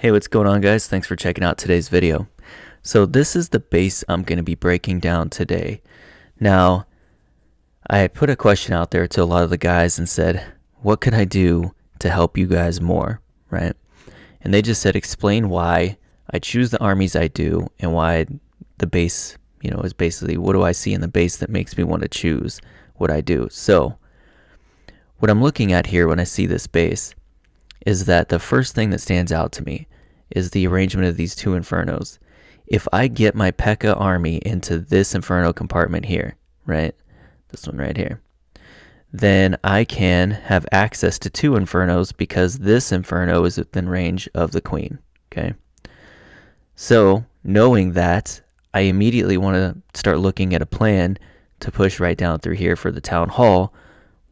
Hey, what's going on, guys? Thanks for checking out today's video. So this is the base I'm going to be breaking down today. Now, I put a question out there to a lot of the guys and said, what can I do to help you guys more, right? And they just said, explain why I choose the armies I do and why the base, is basically what do I see in the base that makes me want to choose what I do. So what I'm looking at here when I see this base is that the first thing that stands out to me is the arrangement of these two infernos. If I get my P.E.K.K.A. army into this inferno compartment here, right, this one right here, then I can have access to two infernos because this inferno is within range of the queen, okay? So knowing that, I immediately want to start looking at a plan to push right down through here for the town hall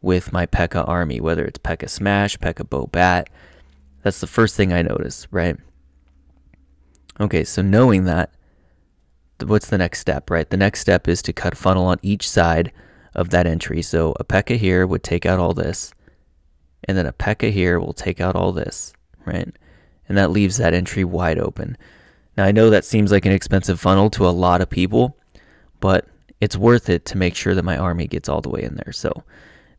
with my P.E.K.K.A. army, whether it's P.E.K.K.A. Smash, P.E.K.K.A. Bow Bat. That's the first thing I notice, right? Okay, so knowing that, what's the next step, right? The next step is to cut a funnel on each side of that entry. So a P.E.K.K.A. here would take out all this, and then a P.E.K.K.A. here will take out all this, right? And that leaves that entry wide open. Now, I know that seems like an expensive funnel to a lot of people, but it's worth it to make sure that my army gets all the way in there. So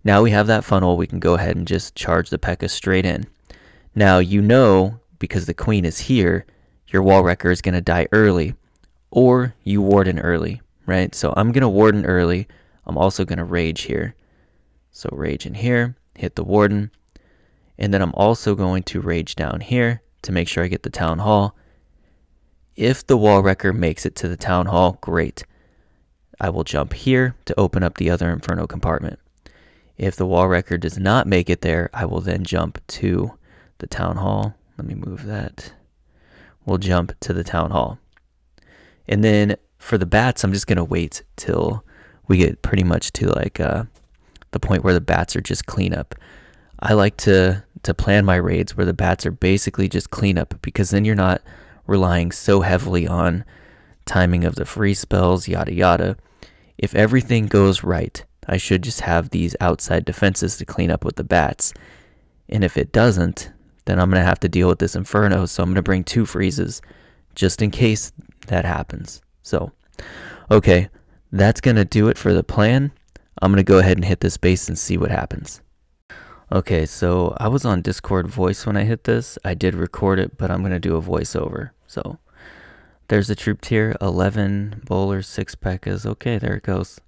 now we have that funnel, we can go ahead and just charge the P.E.K.K.A. straight in. Now, because the queen is here, your wall wrecker is going to die early, or you warden early, right? So I'm going to warden early. I'm also going to rage here. So rage in here, hit the warden, and then I'm also going to rage down here to make sure I get the town hall. If the wall wrecker makes it to the town hall, great. I will jump here to open up the other inferno compartment. If the wall wrecker does not make it there, I will then jump to the town hall. Let me move that. We'll jump to the town hall. And then for the bats, I'm just going to wait till we get pretty much to like the point where the bats are just cleanup. I like to plan my raids where the bats are basically just cleanup, because then you're not relying so heavily on timing of the free spells, yada yada. If everything goes right, I should just have these outside defenses to clean up with the bats. And if it doesn't, then I'm going to have to deal with this inferno. So I'm going to bring two freezes just in case that happens. So, okay, that's going to do it for the plan. I'm going to go ahead and hit this base and see what happens. Okay, so I was on Discord voice when I hit this. I did record it, but I'm going to do a voiceover. So there's the troop tier, 11 bowlers, 6 P.E.K.K.A.s. Okay, there it goes.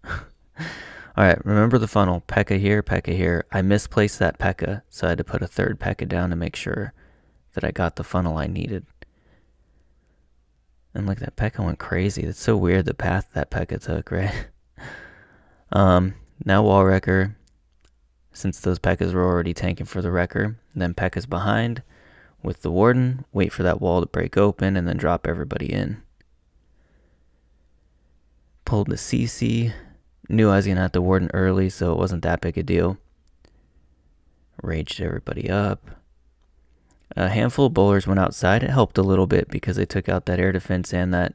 All right, remember the funnel, P.E.K.K.A. here, P.E.K.K.A. here. I misplaced that P.E.K.K.A., so I had to put a third P.E.K.K.A. down to make sure that I got the funnel I needed. And look, that P.E.K.K.A. went crazy. That's so weird, the path that P.E.K.K.A. took, right? Now wall wrecker, since those P.E.K.K.A.s were already tanking for the wrecker, then P.E.K.K.A.'s behind with the warden, wait for that wall to break open, and then drop everybody in. Pulled the CC. Knew I was going to have to warden early, so it wasn't that big a deal. Raged everybody up. A handful of bowlers went outside. It helped a little bit because they took out that air defense and that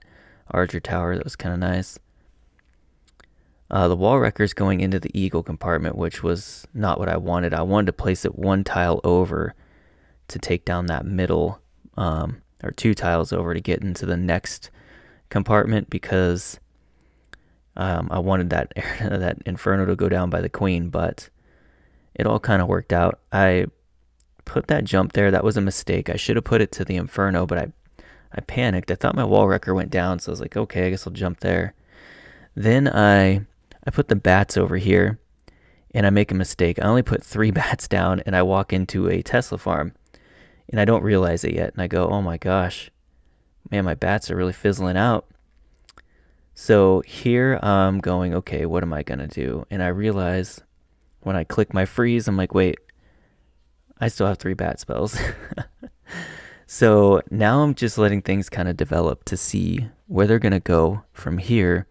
archer tower. That was kind of nice. The wall wrecker's going into the eagle compartment, which was not what I wanted. I wanted to place it one tile over to take down that middle, or two tiles over to get into the next compartment, because I wanted that that inferno to go down by the queen, but it all kind of worked out. I put that jump there. That was a mistake. I should have put it to the inferno, but I panicked. I thought my wall wrecker went down, so I was like, okay, I guess I'll jump there. Then I put the bats over here, and I make a mistake. I only put 3 bats down, and I walk into a Tesla farm, and I don't realize it yet. And I go, oh my gosh, man, my bats are really fizzling out. So here I'm going, okay, what am I going to do? And I realize when I click my freeze, I'm like, wait, I still have 3 bat spells. So now I'm just letting things kind of develop to see where they're going to go from here.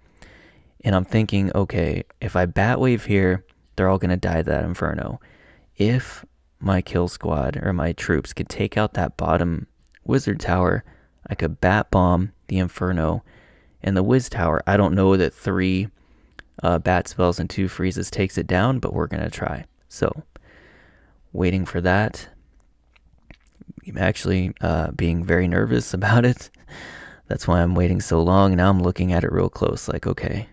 And I'm thinking, okay, if I bat wave here, they're all going to die to that inferno. If my kill squad or my troops could take out that bottom wizard tower, I could bat bomb the inferno. And the Wiz Tower, I don't know that 3 bat spells and 2 freezes takes it down, but we're going to try. So, waiting for that. actually being very nervous about it. That's why I'm waiting so long. Now I'm looking at it real close, like, okay,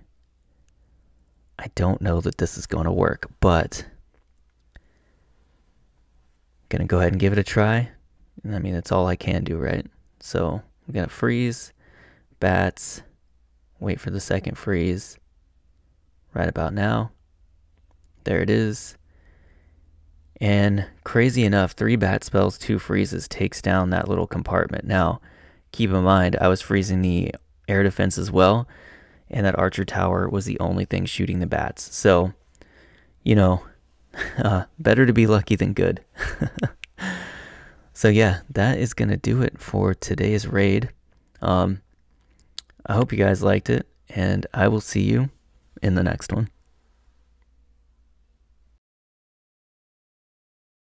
I don't know that this is going to work, but I'm going to go ahead and give it a try. I mean, that's all I can do, right? So I'm going to freeze, bats, wait for the second freeze, right about now. There it is. And crazy enough, 3 bat spells, 2 freezes takes down that little compartment. Now, keep in mind, I was freezing the air defense as well, and that archer tower was the only thing shooting the bats. So, you know, better to be lucky than good. So yeah, that is going to do it for today's raid. I hope you guys liked it, and I will see you in the next one.